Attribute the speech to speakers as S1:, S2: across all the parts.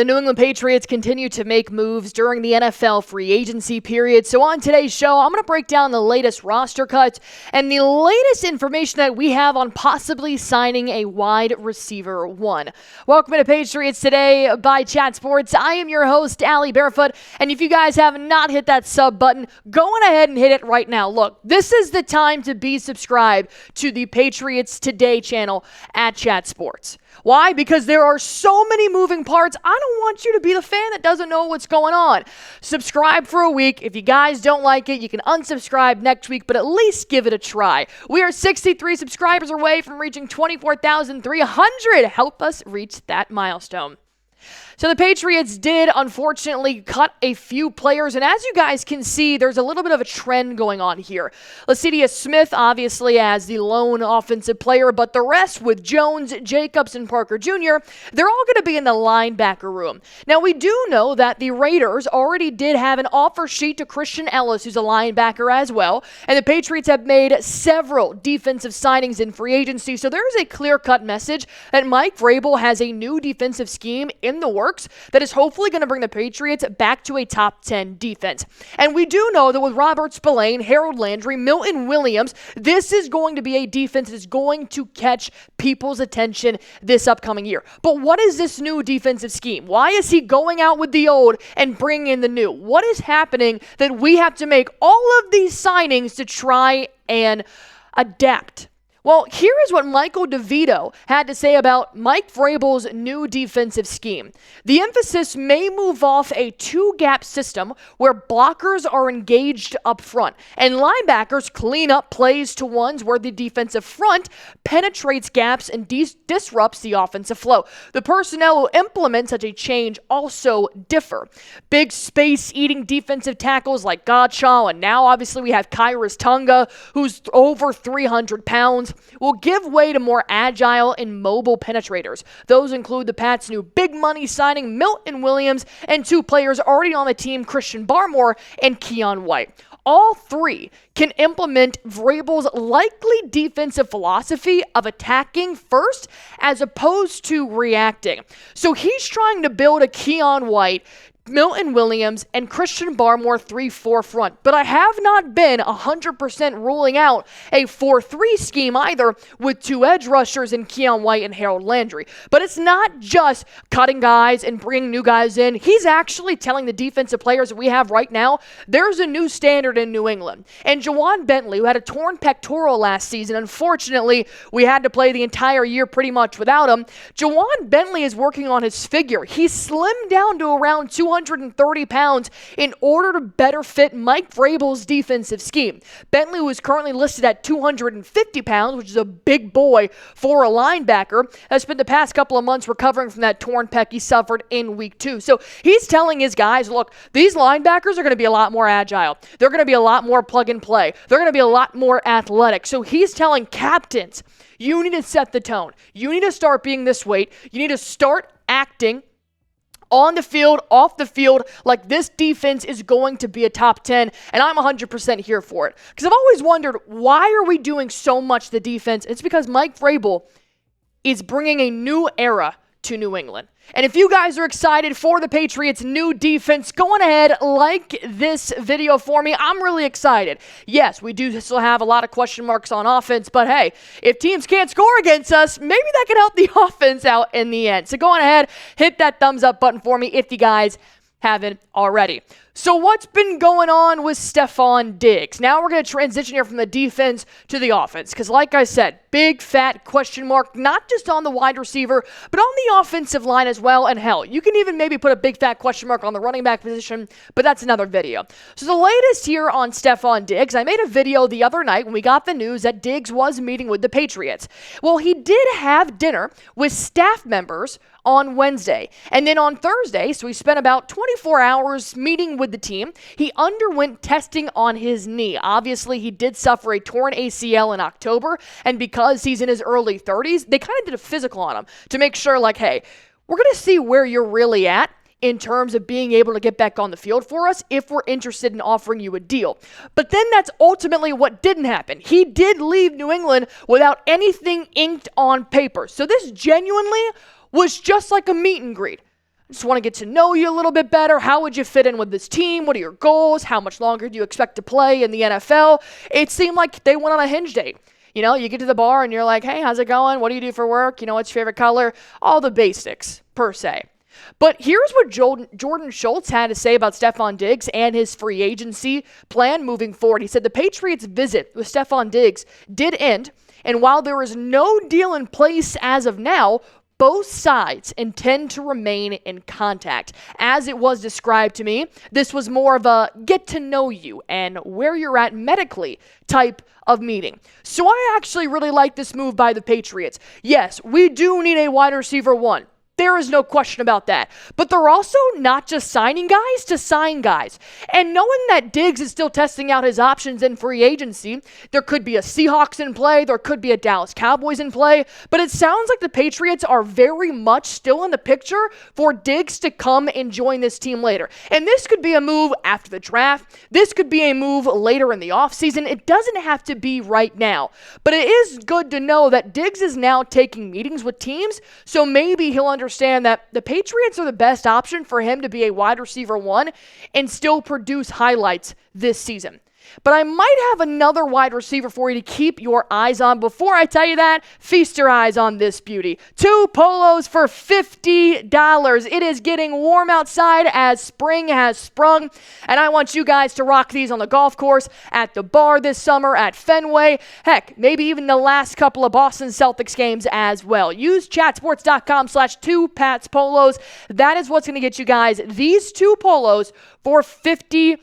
S1: The New England Patriots continue to make moves during the NFL free agency period. So on today's show, I'm going to break down the latest roster cuts and the latest information that we have on possibly signing a wide receiver one. Welcome to Patriots Today by Chat Sports. I am your host, Allie Barefoot. And if you guys have not hit that sub button, go on ahead and hit it right now. Look, this is the time to be subscribed to the Patriots Today channel at Chat Sports. Why? Because there are so many moving parts. I don't want you to be the fan that doesn't know what's going on. Subscribe for a week. If you guys don't like it, you can unsubscribe next week, but at least give it a try. We are 63 subscribers away from reaching 24,300. Help us reach that milestone. So the Patriots did, unfortunately, cut a few players, and as you guys can see, there's a little bit of a trend going on here. Lecitus Smith, obviously, as the lone offensive player, but the rest with Jones, Jacobs, and Parker Jr., they're all going to be in the linebacker room. Now, we do know that the Raiders already did have an offer sheet to Christian Ellis, who's a linebacker as well, and the Patriots have made several defensive signings in free agency, so there's a clear-cut message that Mike Vrabel has a new defensive scheme in the works that is hopefully going to bring the Patriots back to a top 10 defense. And we do know that with Robert Spillane, Harold Landry, Milton Williams, this is going to be a defense that is going to catch people's attention this upcoming year. But what is this new defensive scheme? Why is he going out with the old and bringing in the new? What is happening that we have to make all of these signings to try and adapt? Well, here is what Michael DeVito had to say about Mike Vrabel's new defensive scheme. The emphasis may move off a two-gap system where blockers are engaged up front and linebackers clean up plays to ones where the defensive front penetrates gaps and disrupts the offensive flow. The personnel who implement such a change also differ. Big space-eating defensive tackles like Godshaw, and now obviously we have Kyrus Tunga, who's over 300 pounds, will give way to more agile and mobile penetrators. Those include the Pats' new big money signing Milton Williams and two players already on the team, Christian Barmore and Keon White. All three can implement Vrabel's likely defensive philosophy of attacking first as opposed to reacting. So he's trying to build a Keon White, Milton Williams, and Christian Barmore 3-4 front. But I have not been 100% ruling out a 4-3 scheme either with two edge rushers in Keon White and Harold Landry. But it's not just cutting guys and bringing new guys in. He's actually telling the defensive players that we have right now, there's a new standard in New England. And Juwan Bentley, who had a torn pectoral last season, unfortunately, we had to play the entire year pretty much without him. Juwan Bentley is working on his figure. He slimmed down to around 230 pounds in order to better fit Mike Vrabel's defensive scheme. Bentley, who is currently listed at 250 pounds, which is a big boy for a linebacker, has spent the past couple of months recovering from that torn pec he suffered in week 2. So he's telling his guys, look, these linebackers are going to be a lot more agile. They're going to be a lot more plug and play. They're going to be a lot more athletic. So he's telling captains, you need to set the tone. You need to start being this weight. You need to start acting on the field, off the field, like this defense is going to be a top 10, and I'm 100% here for it. Because I've always wondered, why are we doing so much to the defense? It's because Mike Vrabel is bringing a new era to New England. And if you guys are excited for the Patriots' new defense, go on ahead, like this video for me. I'm really excited. Yes, we do still have a lot of question marks on offense, but hey, if teams can't score against us, maybe that can help the offense out in the end. So go on ahead, hit that thumbs up button for me if you guys haven't already. So what's been going on with Stefon Diggs? Now we're going to transition here from the defense to the offense. Because like I said, big fat question mark, not just on the wide receiver, but on the offensive line as well. And hell, you can even maybe put a big fat question mark on the running back position, but that's another video. So the latest here on Stefon Diggs, I made a video the other night when we got the news that Diggs was meeting with the Patriots. Well, he did have dinner with staff members on Wednesday. And then on Thursday, so he spent about 24 hours meeting with the team. He underwent testing on his knee. Obviously, he did suffer a torn ACL in October, and because he's in his early 30s, they kind of did a physical on him to make sure, like, hey, we're going to see where you're really at in terms of being able to get back on the field for us if we're interested in offering you a deal. But then that's ultimately what didn't happen. He did leave New England without anything inked on paper. So this genuinely was just like a meet and greet. Just want to get to know you a little bit better. How would you fit in with this team? What are your goals? How much longer do you expect to play in the NFL? It seemed like they went on a hinge date. You know, you get to the bar and you're like, hey, how's it going? What do you do for work? You know, what's your favorite color? All the basics, per se. But here's what Jordan Schultz had to say about Stefon Diggs and his free agency plan moving forward. He said the Patriots' visit with Stefon Diggs did end, and while there is no deal in place as of now, both sides intend to remain in contact. As it was described to me, this was more of a get to know you and where you're at medically type of meeting. So I actually really like this move by the Patriots. Yes, we do need a wide receiver one. There is no question about that. But they're also not just signing guys to sign guys. And knowing that Diggs is still testing out his options in free agency, there could be a Seahawks in play, there could be a Dallas Cowboys in play, but it sounds like the Patriots are very much still in the picture for Diggs to come and join this team later. And this could be a move after the draft. This could be a move later in the offseason. It doesn't have to be right now. But it is good to know that Diggs is now taking meetings with teams, so maybe he'll understand that the Patriots are the best option for him to be a wide receiver one and still produce highlights this season. But I might have another wide receiver for you to keep your eyes on. Before I tell you that, feast your eyes on this beauty. 2 polos for $50. It is getting warm outside as spring has sprung, and I want you guys to rock these on the golf course, at the bar this summer, at Fenway, heck, maybe even the last couple of Boston Celtics games as well. Use chatsports.com/2patspolos. That is what's going to get you guys these 2 polos for $50.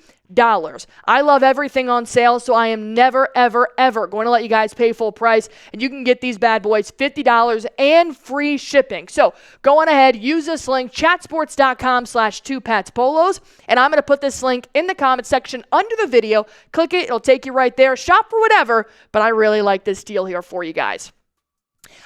S1: I love everything on sale, so I am never, ever, ever going to let you guys pay full price, and you can get these bad boys $50 and free shipping. So go on ahead, use this link, chatsports.com/2patspolos, and I'm going to put this link in the comment section under the video. Click it, it'll take you right there. Shop for whatever, but I really like this deal here for you guys.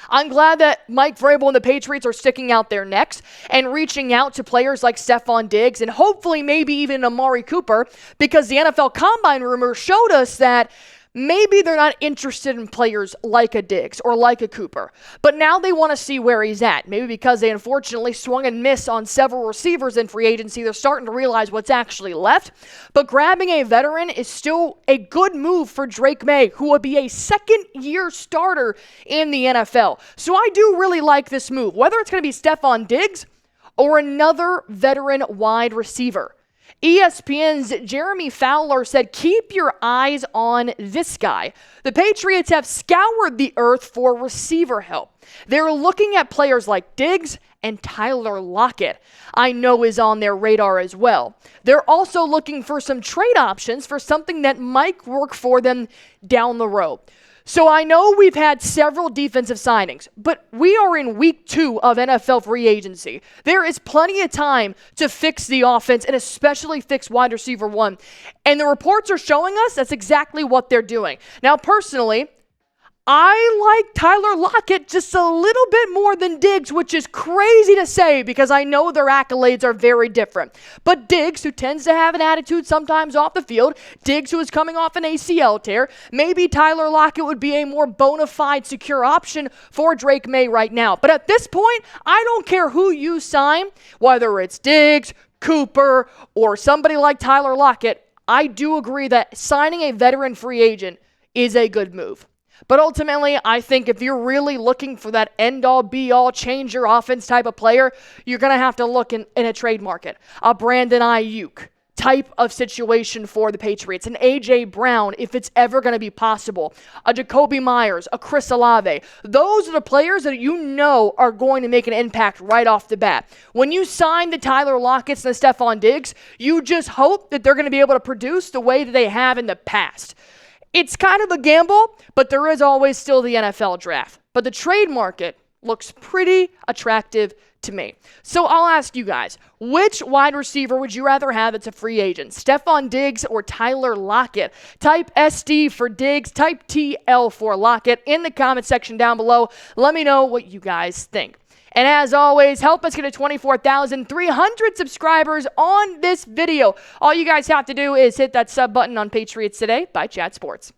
S1: I'm glad that Mike Vrabel and the Patriots are sticking out their necks and reaching out to players like Stefon Diggs and hopefully maybe even Amari Cooper, because the NFL Combine rumor showed us that maybe they're not interested in players like a Diggs or like a Cooper. But now they want to see where he's at. Maybe because they unfortunately swung and missed on several receivers in free agency, they're starting to realize what's actually left. But grabbing a veteran is still a good move for Drake May, who will be a second-year starter in the NFL. So I do really like this move, whether it's going to be Stefon Diggs or another veteran wide receiver. ESPN's Jeremy Fowler said, keep your eyes on this guy. The Patriots have scoured the earth for receiver help. They're looking at players like Diggs and Tyler Lockett, I know is on their radar as well. They're also looking for some trade options for something that might work for them down the road. So I know we've had several defensive signings, but we are in week 2 of NFL free agency. There is plenty of time to fix the offense and especially fix wide receiver one. And the reports are showing us that's exactly what they're doing. Now, personally, I like Tyler Lockett just a little bit more than Diggs, which is crazy to say because I know their accolades are very different. But Diggs, who tends to have an attitude sometimes off the field, Diggs, who is coming off an ACL tear, maybe Tyler Lockett would be a more bona fide, secure option for Drake May right now. But at this point, I don't care who you sign, whether it's Diggs, Cooper, or somebody like Tyler Lockett. I do agree that signing a veteran free agent is a good move. But ultimately, I think if you're really looking for that end-all, be-all, change your offense type of player, you're going to have to look in a trade market. A Brandon Ayuk type of situation for the Patriots. An A.J. Brown, if it's ever going to be possible. A Jacoby Myers, a Chris Olave. Those are the players that you know are going to make an impact right off the bat. When you sign the Tyler Lockett's and the Stefon Diggs, you just hope that they're going to be able to produce the way that they have in the past. It's kind of a gamble, but there is always still the NFL draft. But the trade market looks pretty attractive to me. So I'll ask you guys, which wide receiver would you rather have that's a free agent? Stefon Diggs or Tyler Lockett? Type SD for Diggs, type TL for Lockett in the comment section down below. Let me know what you guys think. And as always, help us get to 24,300 subscribers on this video. All you guys have to do is hit that sub button on Patriots Today by Chat Sports.